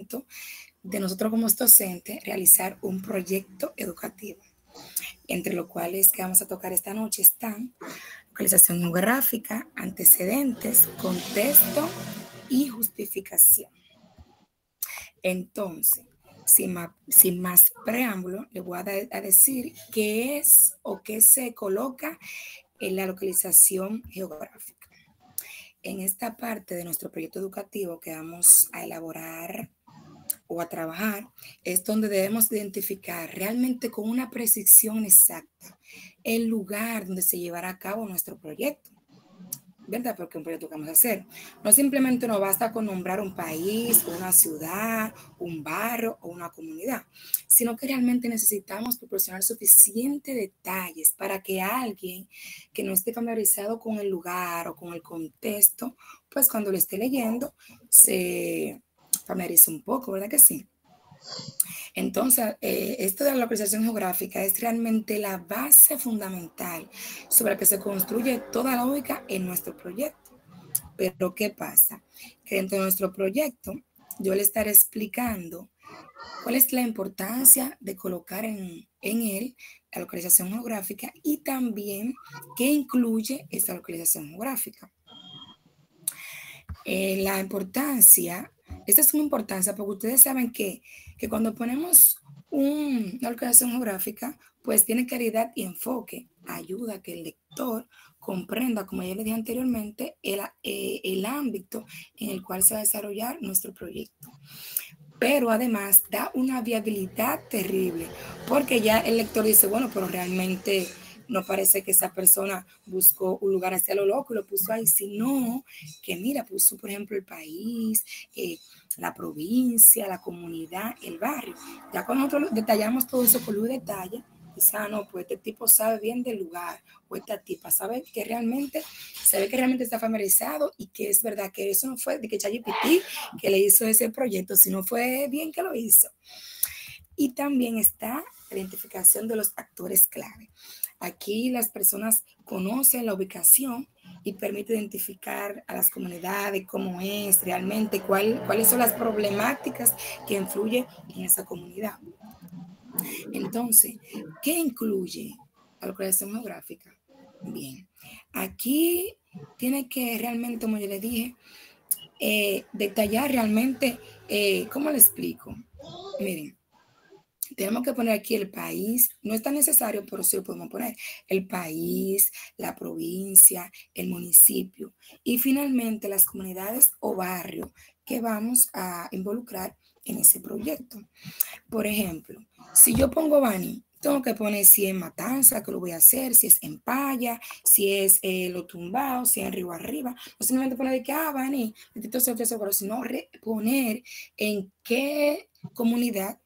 momento de nosotros como docentes realizar un proyecto educativo, entre los cuales que vamos a tocar esta noche están localización geográfica, antecedentes, contexto y justificación. Entonces, sin más preámbulo, le voy a decir qué es o qué se coloca en la localización geográfica. En esta parte de nuestro proyecto educativo que vamos a elaborar o a trabajar, es donde debemos identificar realmente con una precisión exacta el lugar donde se llevará a cabo nuestro proyecto, ¿verdad? Porque un proyecto que vamos a hacer no simplemente nos basta con nombrar un país, una ciudad, un barrio o una comunidad, sino que realmente necesitamos proporcionar suficientes detalles para que alguien que no esté familiarizado con el lugar o con el contexto, pues cuando lo esté leyendo se familiarice un poco, ¿verdad que sí? Entonces, esto de la localización geográfica es realmente la base fundamental sobre la que se construye toda la lógica en nuestro proyecto. Pero, ¿qué pasa? Que dentro de nuestro proyecto, yo le estaré explicando cuál es la importancia de colocar en él la localización geográfica y también qué incluye esta localización geográfica. La importancia, esta es una importancia porque ustedes saben que cuando ponemos una localización geográfica, pues tiene claridad y enfoque, ayuda a que el lector comprenda, como ya les dije anteriormente, el ámbito en el cual se va a desarrollar nuestro proyecto. Pero además da una viabilidad terrible, porque ya el lector dice, bueno, pero realmente no parece que esa persona buscó un lugar hacia lo loco y lo puso ahí, sino que mira, puso por ejemplo el país, la provincia, la comunidad, el barrio. Ya cuando nosotros detallamos todo eso con luz de detalle, dice, ah, no, pues este tipo sabe bien del lugar, o esta tipa sabe que realmente, está familiarizado y que es verdad que eso no fue de que ChatGPT que le hizo ese proyecto, sino fue bien que lo hizo. Y también está la identificación de los actores clave. Aquí las personas conocen la ubicación y permite identificar a las comunidades cómo es realmente, cuáles son las problemáticas que influyen en esa comunidad. Entonces, ¿qué incluye la localización geográfica? Bien, aquí tiene que realmente, como yo le dije, detallar realmente, ¿cómo le explico? Miren, tenemos que poner aquí el país, no es tan necesario, pero sí lo podemos poner, el país, la provincia, el municipio y finalmente las comunidades o barrios que vamos a involucrar en ese proyecto. Por ejemplo, si yo pongo Bani, tengo que poner si es Matanza, que lo voy a hacer, si es en Paya, si es Lo Tumbao, si es en Río Arriba. No simplemente poner de que, Bani, sino poner en qué comunidad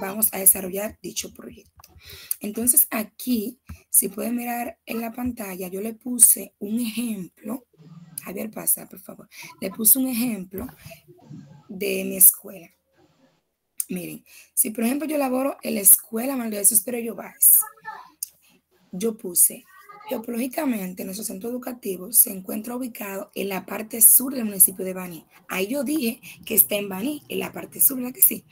vamos a desarrollar dicho proyecto. Entonces aquí, si pueden mirar en la pantalla, yo le puse un ejemplo. Javier, pasa, por favor. Le puse un ejemplo de mi escuela. Miren, si por ejemplo yo laboro en la escuela María de Jesús Perello Báez, yo puse, geopológicamente nuestro centro educativo se encuentra ubicado en la parte sur del municipio de Baní. Ahí yo dije que está en Baní, en la parte sur, ¿verdad que sí?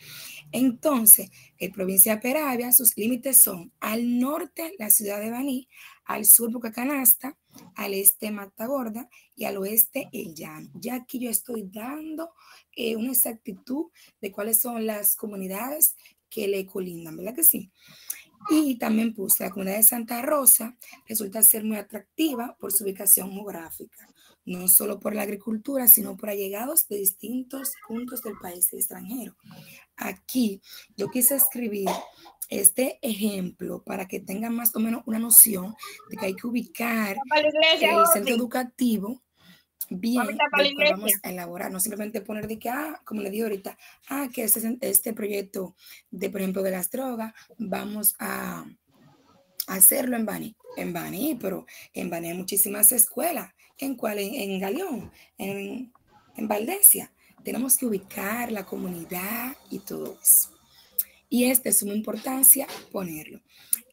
Entonces, en provincia de Peravia, sus límites son al norte la ciudad de Baní, al sur Boca Canasta, al este Matagorda y al oeste el Llano. Ya aquí yo estoy dando una exactitud de cuáles son las comunidades que le colindan, ¿verdad que sí? Y también puse la comunidad de Santa Rosa, resulta ser muy atractiva por su ubicación geográfica, no solo por la agricultura, sino por allegados de distintos puntos del país y extranjero. Aquí yo quise escribir este ejemplo para que tengan más o menos una noción de que hay que ubicar el centro educativo bien, del cual vamos a elaborar, no simplemente poner de que, como le dije ahorita, que este proyecto de, por ejemplo, de las drogas, vamos a hacerlo en Baní, pero en Baní hay muchísimas escuelas, ¿en cuál? En Galeón, en Valdesia. Tenemos que ubicar la comunidad y todo eso. Y es de suma importancia ponerlo.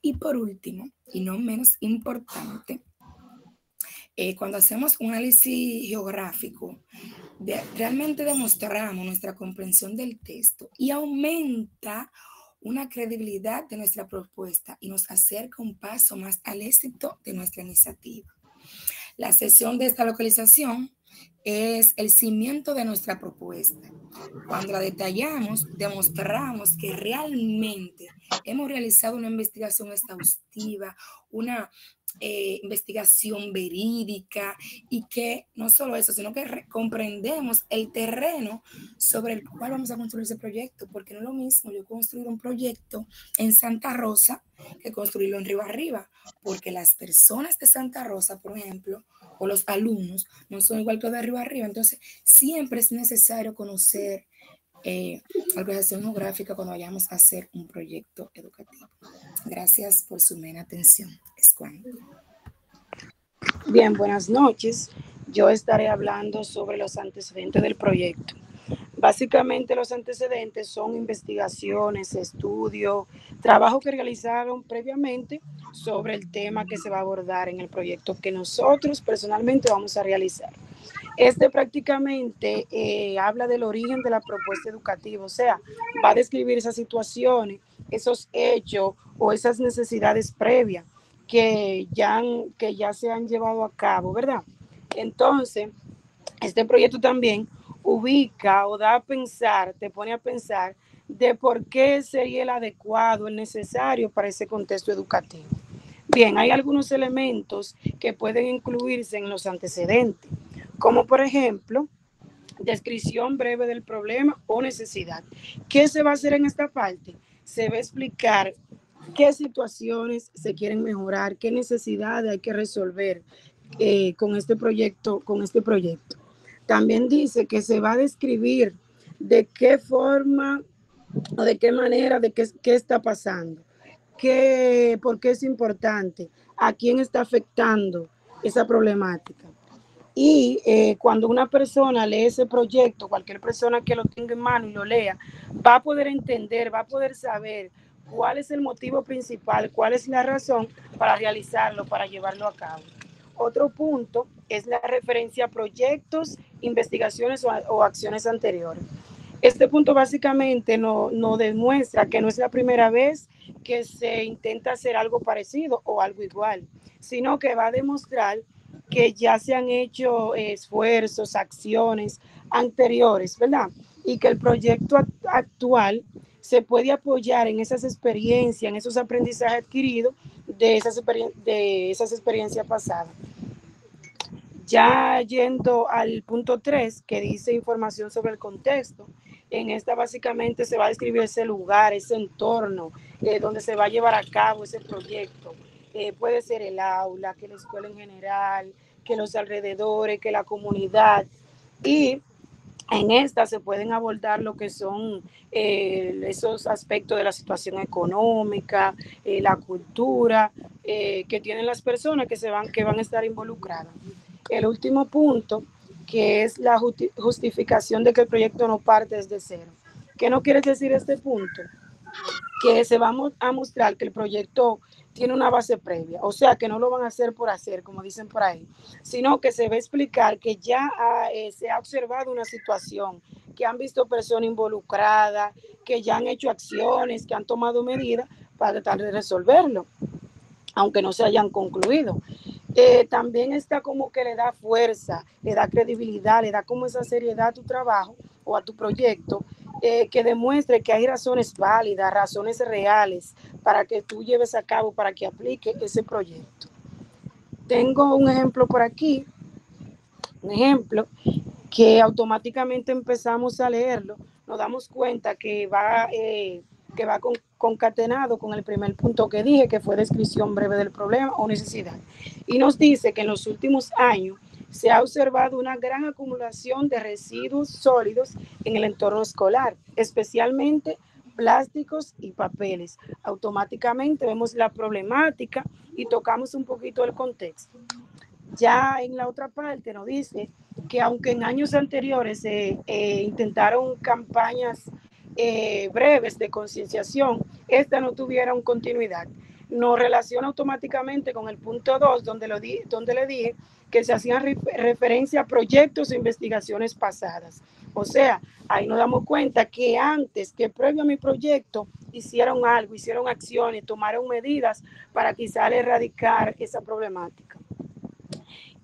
Y por último, y no menos importante, Cuando hacemos un análisis geográfico, realmente demostramos nuestra comprensión del texto y aumenta una credibilidad de nuestra propuesta y nos acerca un paso más al éxito de nuestra iniciativa. La sesión de esta localización es el cimiento de nuestra propuesta. Cuando la detallamos, demostramos que realmente hemos realizado una investigación exhaustiva, una investigación verídica y que no solo eso, sino que comprendemos el terreno sobre el cual vamos a construir ese proyecto, porque no es lo mismo yo construir un proyecto en Santa Rosa que construirlo en Río Arriba, porque las personas de Santa Rosa, por ejemplo, o los alumnos, no son igual que de Río Arriba, entonces siempre es necesario conocer la organización geográfica cuando vayamos a hacer un proyecto educativo. Gracias por su mera atención. Es cuando. Bien, buenas noches. Yo estaré hablando sobre los antecedentes del proyecto. Básicamente los antecedentes son investigaciones, estudios, trabajo que realizaron previamente sobre el tema que se va a abordar en el proyecto que nosotros personalmente vamos a realizar. Este prácticamente habla del origen de la propuesta educativa, o sea, va a describir esas situaciones, esos hechos o esas necesidades previas que ya se han llevado a cabo, ¿verdad? Entonces, este proyecto también ubica o da a pensar, te pone a pensar de por qué sería el adecuado, el necesario para ese contexto educativo. Bien, hay algunos elementos que pueden incluirse en los antecedentes, como por ejemplo, descripción breve del problema o necesidad. ¿Qué se va a hacer en esta parte? Se va a explicar qué situaciones se quieren mejorar, qué necesidades hay que resolver con este proyecto, También dice que se va a describir de qué forma o de qué manera, qué está pasando, por qué es importante, a quién está afectando esa problemática. Y cuando una persona lee ese proyecto, cualquier persona que lo tenga en mano y lo lea, va a poder entender, va a poder saber cuál es el motivo principal, cuál es la razón para realizarlo, para llevarlo a cabo. Otro punto es la referencia a proyectos, investigaciones o acciones anteriores. Este punto básicamente no demuestra que no es la primera vez que se intenta hacer algo parecido o algo igual, sino que va a demostrar que ya se han hecho esfuerzos, acciones anteriores, ¿verdad? Y que el proyecto actual se puede apoyar en esas experiencias, en esos aprendizajes adquiridos de esas experiencias pasadas. Ya yendo al punto 3, que dice información sobre el contexto, en esta básicamente se va a describir ese lugar, ese entorno donde se va a llevar a cabo ese proyecto. Puede ser el aula, que la escuela en general, que los alrededores, que la comunidad. Y en esta se pueden abordar lo que son esos aspectos de la situación económica, la cultura que tienen las personas que van a estar involucradas. El último punto, que es la justificación de que el proyecto no parte desde cero. ¿Qué no quiere decir este punto? Que se va a mostrar que el proyecto tiene una base previa, o sea, que no lo van a hacer por hacer, como dicen por ahí, sino que se va a explicar que ya se ha observado una situación, que han visto personas involucradas, que ya han hecho acciones, que han tomado medidas para tratar de resolverlo, aunque no se hayan concluido. También está como que le da fuerza, le da credibilidad, le da como esa seriedad a tu trabajo o a tu proyecto, que demuestre que hay razones válidas, razones reales para que tú lleves a cabo, para que aplique ese proyecto. Tengo un ejemplo por aquí, un ejemplo que automáticamente empezamos a leerlo, nos damos cuenta que va concatenado con el primer punto que dije, que fue descripción breve del problema o necesidad. Y nos dice que en los últimos años se ha observado una gran acumulación de residuos sólidos en el entorno escolar, especialmente plásticos y papeles. Automáticamente vemos la problemática y tocamos un poquito el contexto. Ya en la otra parte nos dice que aunque en años anteriores se intentaron campañas breves de concienciación, estas no tuvieron continuidad. nos relaciona automáticamente con el punto 2, donde le dije que se hacían referencia a proyectos e investigaciones pasadas. O sea, ahí nos damos cuenta que antes, que previo a mi proyecto, hicieron algo, hicieron acciones, tomaron medidas para quizás erradicar esa problemática.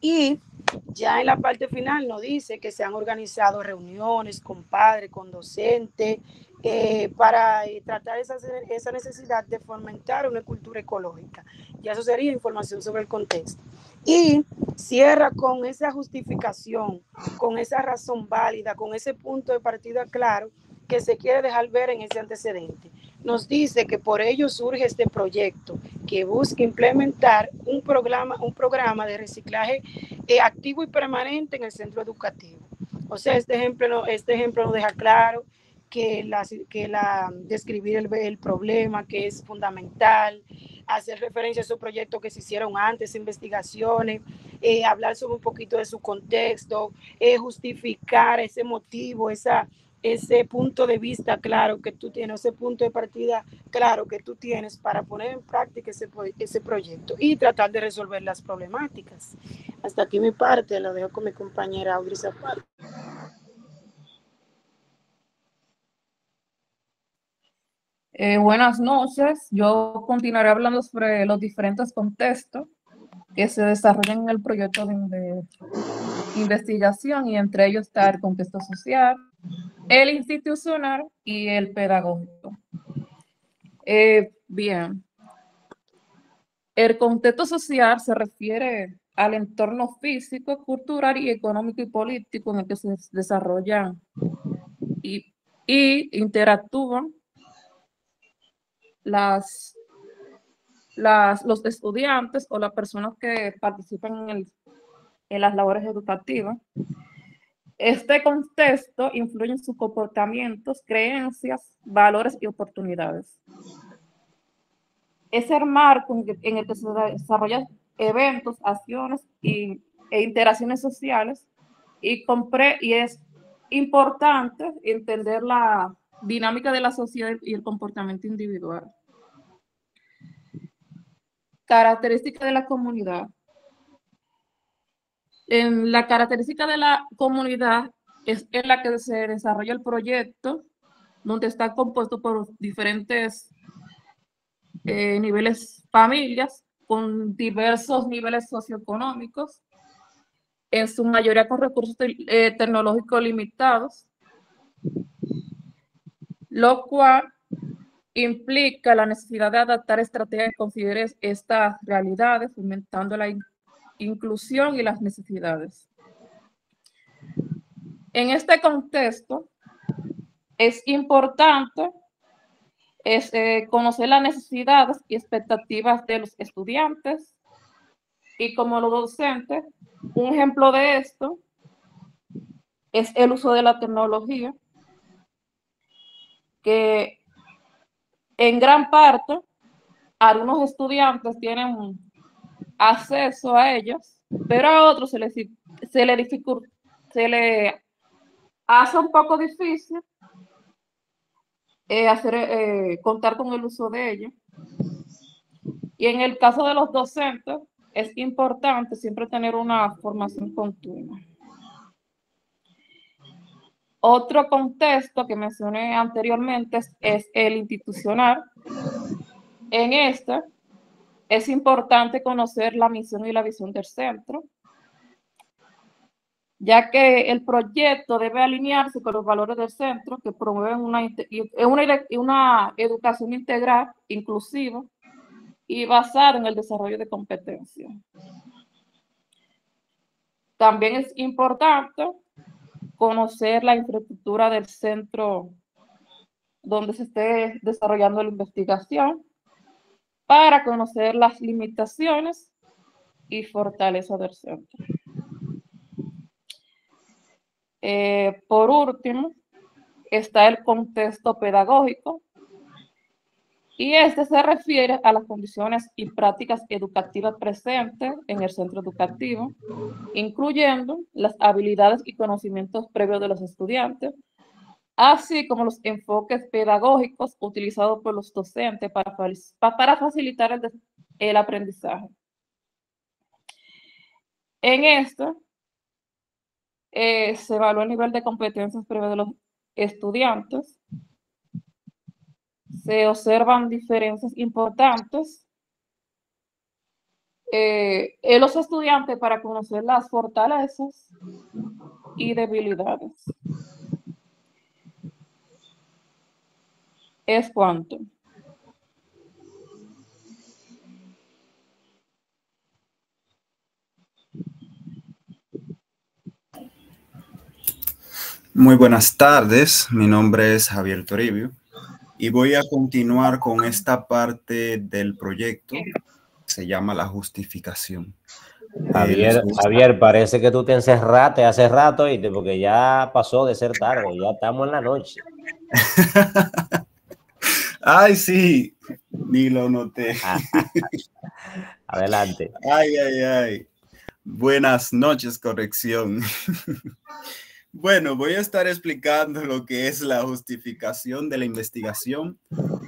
Y ya en la parte final nos dice que se han organizado reuniones con padres, con docentes, para tratar esa necesidad de fomentar una cultura ecológica. Ya eso sería información sobre el contexto. Y cierra con esa justificación, con esa razón válida, con ese punto de partida claro que se quiere dejar ver en ese antecedente. Nos dice que por ello surge este proyecto que busca implementar un programa de reciclaje activo y permanente en el centro educativo. O sea, este ejemplo nos deja claro que describir el problema, que es fundamental, hacer referencia a esos proyectos que se hicieron antes, investigaciones, hablar sobre un poquito de su contexto, justificar ese motivo, ese punto de vista claro que tú tienes, ese punto de partida claro que tú tienes para poner en práctica ese proyecto y tratar de resolver las problemáticas. Hasta aquí mi parte, lo dejo con mi compañera Audrey Zapata. Buenas noches, yo continuaré hablando sobre los diferentes contextos que se desarrollan en el proyecto de investigación y entre ellos está el contexto social, el institucional y el pedagógico. Bien, el contexto social se refiere al entorno físico, cultural y económico y político en el que se desarrollan y interactúan los estudiantes o las personas que participan en las labores educativas. Este contexto influye en sus comportamientos, creencias, valores y oportunidades. Es el marco en el que se desarrollan eventos, acciones e interacciones sociales y es importante entender la dinámica de la sociedad y el comportamiento individual. Características de la comunidad. En la característica de la comunidad es en la que se desarrolla el proyecto, donde está compuesto por diferentes niveles, familias, con diversos niveles socioeconómicos, en su mayoría con recursos tecnológicos limitados, lo cual implica la necesidad de adaptar estrategias que consideren estas realidades, fomentando la inclusión y las necesidades. En este contexto, es importante conocer las necesidades y expectativas de los estudiantes y como los docentes. Un ejemplo de esto es el uso de la tecnología, que en gran parte algunos estudiantes tienen acceso a ellos, pero a otros se le hace un poco difícil contar con el uso de ellos. Y en el caso de los docentes, es importante siempre tener una formación continua. Otro contexto que mencioné anteriormente es el institucional. En este, es importante conocer la misión y la visión del centro, ya que el proyecto debe alinearse con los valores del centro que promueven una educación integral, inclusiva y basada en el desarrollo de competencias. También es importante conocer la infraestructura del centro donde se esté desarrollando la investigación para conocer las limitaciones y fortalezas del centro. Por último, está el contexto pedagógico, y este se refiere a las condiciones y prácticas educativas presentes en el centro educativo, incluyendo las habilidades y conocimientos previos de los estudiantes, así como los enfoques pedagógicos utilizados por los docentes para facilitar el aprendizaje. En esto, se evalúa el nivel de competencias previas de los estudiantes, se observan diferencias importantes en los estudiantes para conocer las fortalezas y debilidades. Es cuanto. Muy buenas tardes, mi nombre es Javier Toribio y voy a continuar con esta parte del proyecto que se llama la justificación. Javier, parece que tú te encerraste hace rato, ¿oíste? Porque ya pasó de ser tarde, ya estamos en la noche. Ay, sí, ni lo noté. Adelante. Ay. Buenas noches, corrección. Bueno, voy a estar explicando lo que es la justificación de la investigación,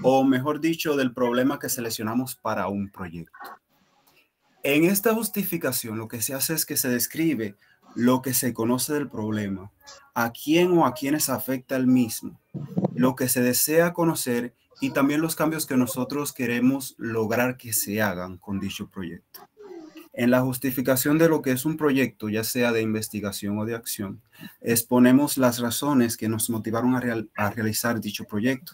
o mejor dicho, del problema que seleccionamos para un proyecto. En esta justificación, lo que se hace es que se describe lo que se conoce del problema, a quién o a quiénes afecta el mismo, lo que se desea conocer y también los cambios que nosotros queremos lograr que se hagan con dicho proyecto. En la justificación de lo que es un proyecto, ya sea de investigación o de acción, exponemos las razones que nos motivaron a realizar dicho proyecto.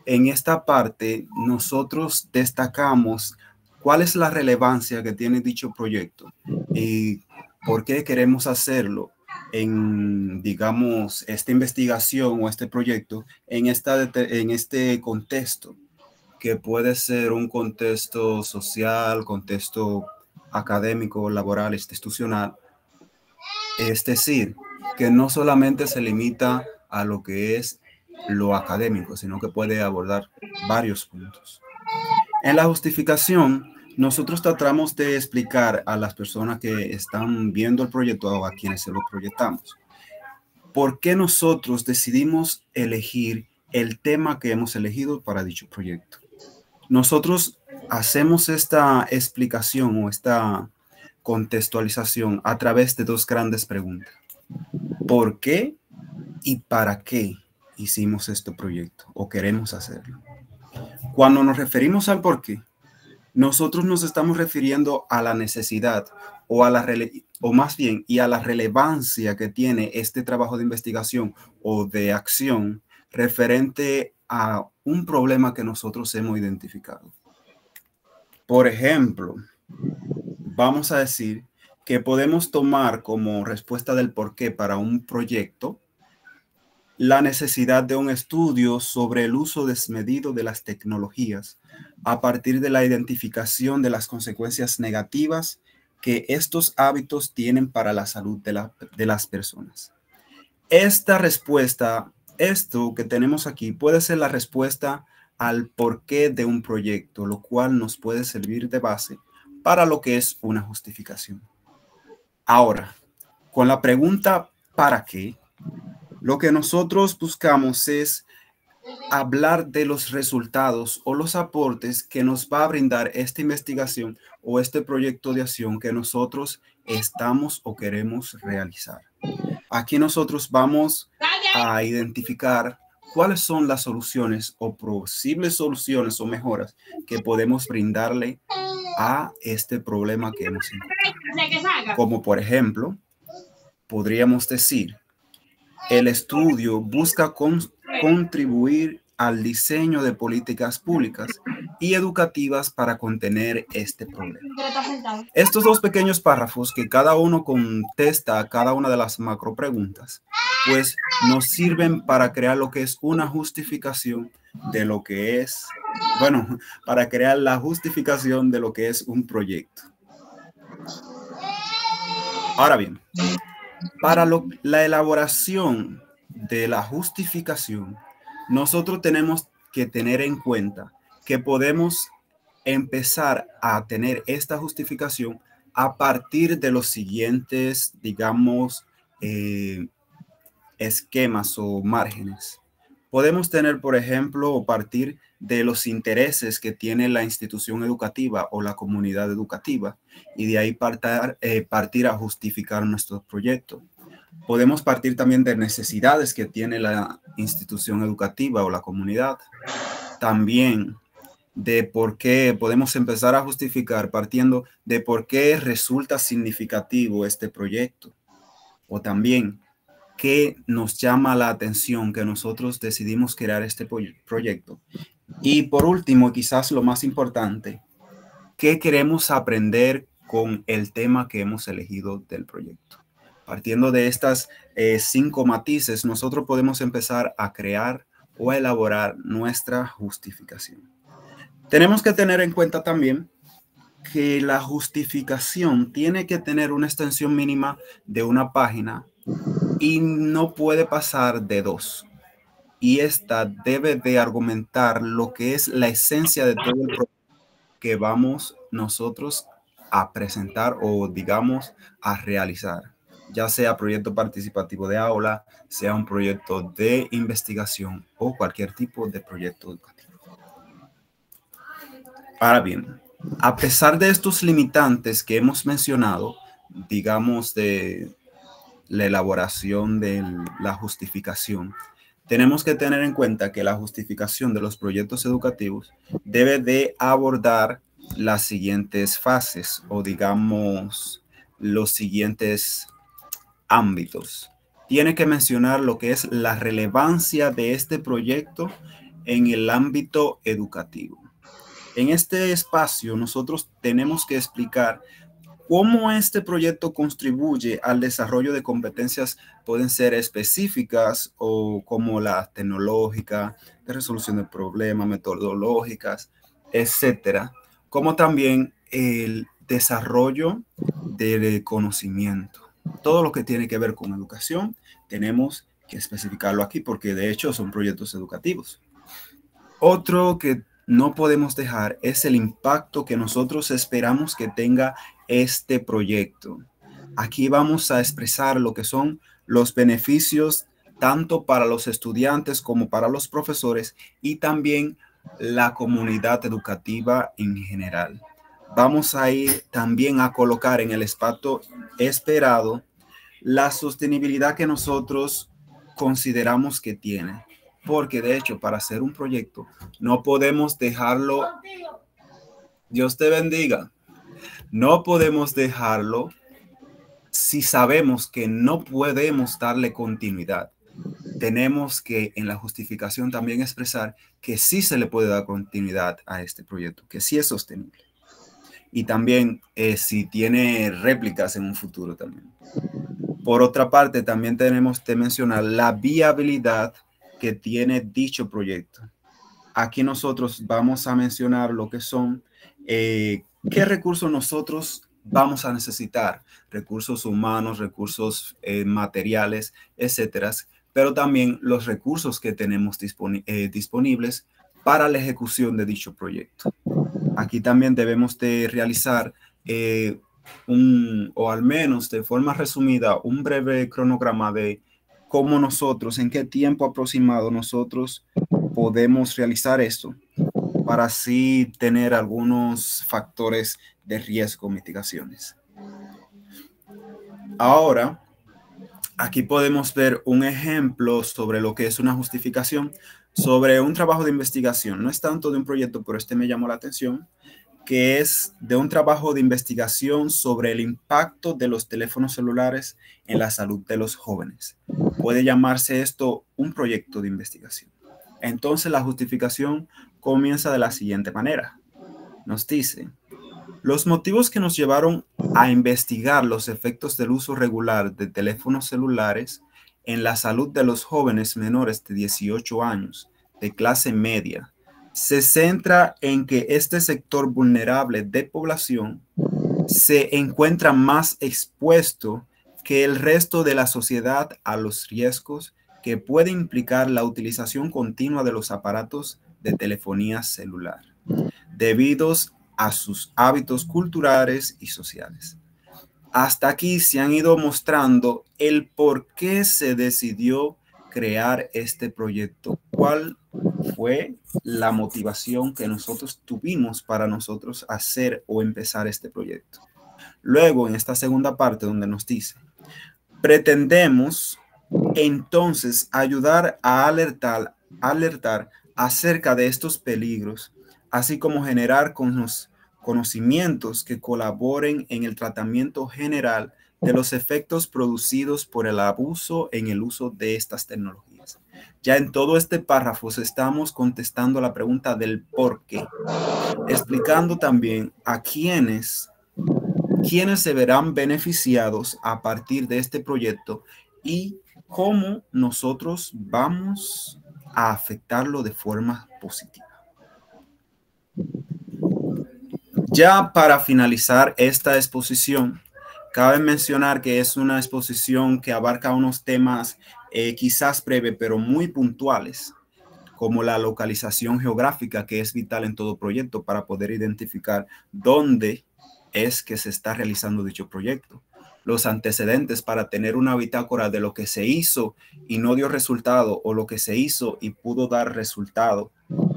En esta parte, nosotros destacamos cuál es la relevancia que tiene dicho proyecto y por qué queremos hacerlo en, digamos, esta investigación o este proyecto en este contexto, que puede ser un contexto social, contexto académico, laboral, institucional. Es decir, que no solamente se limita a lo que es lo académico, sino que puede abordar varios puntos. En la justificación, nosotros tratamos de explicar a las personas que están viendo el proyecto o a quienes se lo proyectamos, por qué nosotros decidimos elegir el tema que hemos elegido para dicho proyecto. Nosotros hacemos esta explicación o esta contextualización a través de dos grandes preguntas. ¿Por qué y para qué hicimos este proyecto o queremos hacerlo? Cuando nos referimos al por qué, nosotros nos estamos refiriendo a la necesidad o más bien a la relevancia que tiene este trabajo de investigación o de acción referente a un problema que nosotros hemos identificado. Por ejemplo, vamos a decir que podemos tomar como respuesta del porqué para un proyecto la necesidad de un estudio sobre el uso desmedido de las tecnologías a partir de la identificación de las consecuencias negativas que estos hábitos tienen para la salud de las personas. Esta respuesta, esto que tenemos aquí, puede ser la respuesta al porqué de un proyecto, lo cual nos puede servir de base para lo que es una justificación. Ahora, con la pregunta ¿para qué? Lo que nosotros buscamos es hablar de los resultados o los aportes que nos va a brindar esta investigación o este proyecto de acción que nosotros estamos o queremos realizar. Aquí nosotros vamos a identificar cuáles son las soluciones o posibles soluciones o mejoras que podemos brindarle a este problema que hemos encontrado. Como por ejemplo, podríamos decir, el estudio busca contribuir al diseño de políticas públicas y educativas para contener este problema. Estos dos pequeños párrafos que cada uno contesta a cada una de las macro preguntas, pues nos sirven para crear lo que es una justificación de lo que es, bueno, para crear la justificación de lo que es un proyecto. Ahora bien, para la elaboración de la justificación, nosotros tenemos que tener en cuenta que podemos empezar a tener esta justificación a partir de los siguientes, digamos, esquemas o márgenes. Podemos tener, por ejemplo, o partir de los intereses que tiene la institución educativa o la comunidad educativa y de ahí partir a justificar nuestro proyecto. Podemos partir también de necesidades que tiene la institución educativa o la comunidad. También de por qué podemos empezar a justificar partiendo de por qué resulta significativo este proyecto. O también qué nos llama la atención que nosotros decidimos crear este proyecto. Y por último, quizás lo más importante, ¿qué queremos aprender con el tema que hemos elegido del proyecto? Partiendo de estas 5 matices, nosotros podemos empezar a crear o a elaborar nuestra justificación. Tenemos que tener en cuenta también que la justificación tiene que tener una extensión mínima de 1 página y no puede pasar de 2. Y esta debe de argumentar lo que es la esencia de todo el proyecto que vamos nosotros a presentar o, digamos, a realizar. Ya sea proyecto participativo de aula, sea un proyecto de investigación o cualquier tipo de proyecto educativo. Ahora bien, a pesar de estos limitantes que hemos mencionado, digamos, de la elaboración de la justificación, tenemos que tener en cuenta que la justificación de los proyectos educativos debe de abordar las siguientes fases o, digamos, los siguientes ámbitos. Tiene que mencionar lo que es la relevancia de este proyecto en el ámbito educativo. En este espacio nosotros tenemos que explicar cómo este proyecto contribuye al desarrollo de competencias, pueden ser específicas o como las tecnológicas, de resolución de problemas, metodológicas, etcétera, como también el desarrollo del conocimiento. Todo lo que tiene que ver con educación tenemos que especificarlo aquí porque de hecho son proyectos educativos. Otro que no podemos dejar es el impacto que nosotros esperamos que tenga este proyecto. Aquí vamos a expresar lo que son los beneficios tanto para los estudiantes como para los profesores y también la comunidad educativa en general. Vamos a ir también a colocar en el espacio esperado la sostenibilidad que nosotros consideramos que tiene. Porque de hecho, para hacer un proyecto, no podemos dejarlo, Dios te bendiga, no podemos dejarlo si sabemos que no podemos darle continuidad. Tenemos que en la justificación también expresar que sí se le puede dar continuidad a este proyecto, que sí es sostenible. Y también si tiene réplicas en un futuro también. Por otra parte, también tenemos que mencionar la viabilidad que tiene dicho proyecto. Aquí nosotros vamos a mencionar lo que son, qué recursos nosotros vamos a necesitar, recursos humanos, recursos materiales, etcétera, pero también los recursos que tenemos disponibles para la ejecución de dicho proyecto. Aquí también debemos de realizar o al menos de forma resumida, un breve cronograma de cómo nosotros, en qué tiempo aproximado nosotros podemos realizar esto para así tener algunos factores de riesgo, mitigaciones. Ahora, aquí podemos ver un ejemplo sobre lo que es una justificación sobre un trabajo de investigación. No es tanto de un proyecto, pero este me llamó la atención, que es de un trabajo de investigación sobre el impacto de los teléfonos celulares en la salud de los jóvenes. Puede llamarse esto un proyecto de investigación. Entonces la justificación comienza de la siguiente manera. Nos dice, los motivos que nos llevaron a investigar los efectos del uso regular de teléfonos celulares en la salud de los jóvenes menores de 18 años de clase media se centra en que este sector vulnerable de población se encuentra más expuesto que el resto de la sociedad a los riesgos que puede implicar la utilización continua de los aparatos de telefonía celular, debidos a sus hábitos culturales y sociales. Hasta aquí se han ido mostrando el por qué se decidió crear este proyecto? ¿Cuál fue la motivación que nosotros tuvimos para nosotros hacer o empezar este proyecto? Luego, en esta segunda parte donde nos dice, pretendemos entonces ayudar a alertar acerca de estos peligros, así como generar conocimientos que colaboren en el tratamiento general de los efectos producidos por el abuso en el uso de estas tecnologías. Ya en todo este párrafo estamos contestando la pregunta del por qué, explicando también a quiénes se verán beneficiados a partir de este proyecto y cómo nosotros vamos a afectarlo de forma positiva. Ya para finalizar esta exposición, cabe mencionar que es una exposición que abarca unos temas quizás breves, pero muy puntuales, como la localización geográfica, que es vital en todo proyecto para poder identificar dónde es que se está realizando dicho proyecto. Los antecedentes para tener una bitácora de lo que se hizo y no dio resultado, o lo que se hizo y pudo dar resultado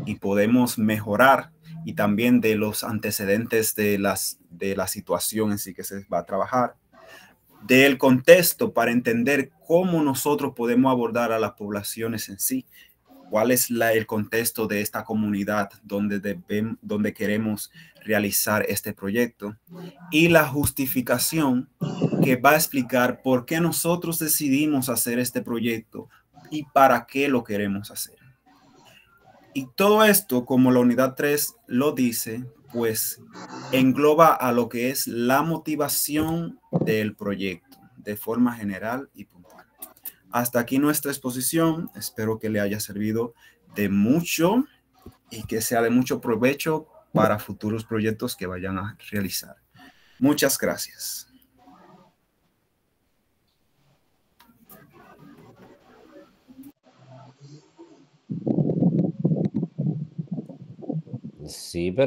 y podemos mejorar, y también de los antecedentes de la situación en sí que se va a trabajar. Del contexto para entender cómo nosotros podemos abordar a las poblaciones en sí. ¿Cuál es el contexto de esta comunidad donde queremos realizar este proyecto? Y la justificación que va a explicar por qué nosotros decidimos hacer este proyecto y para qué lo queremos hacer. Y todo esto, como la unidad 3 lo dice, pues engloba a lo que es la motivación del proyecto de forma general y puntual. Hasta aquí nuestra exposición. Espero que le haya servido de mucho y que sea de mucho provecho para futuros proyectos que vayan a realizar. Muchas gracias. Sí,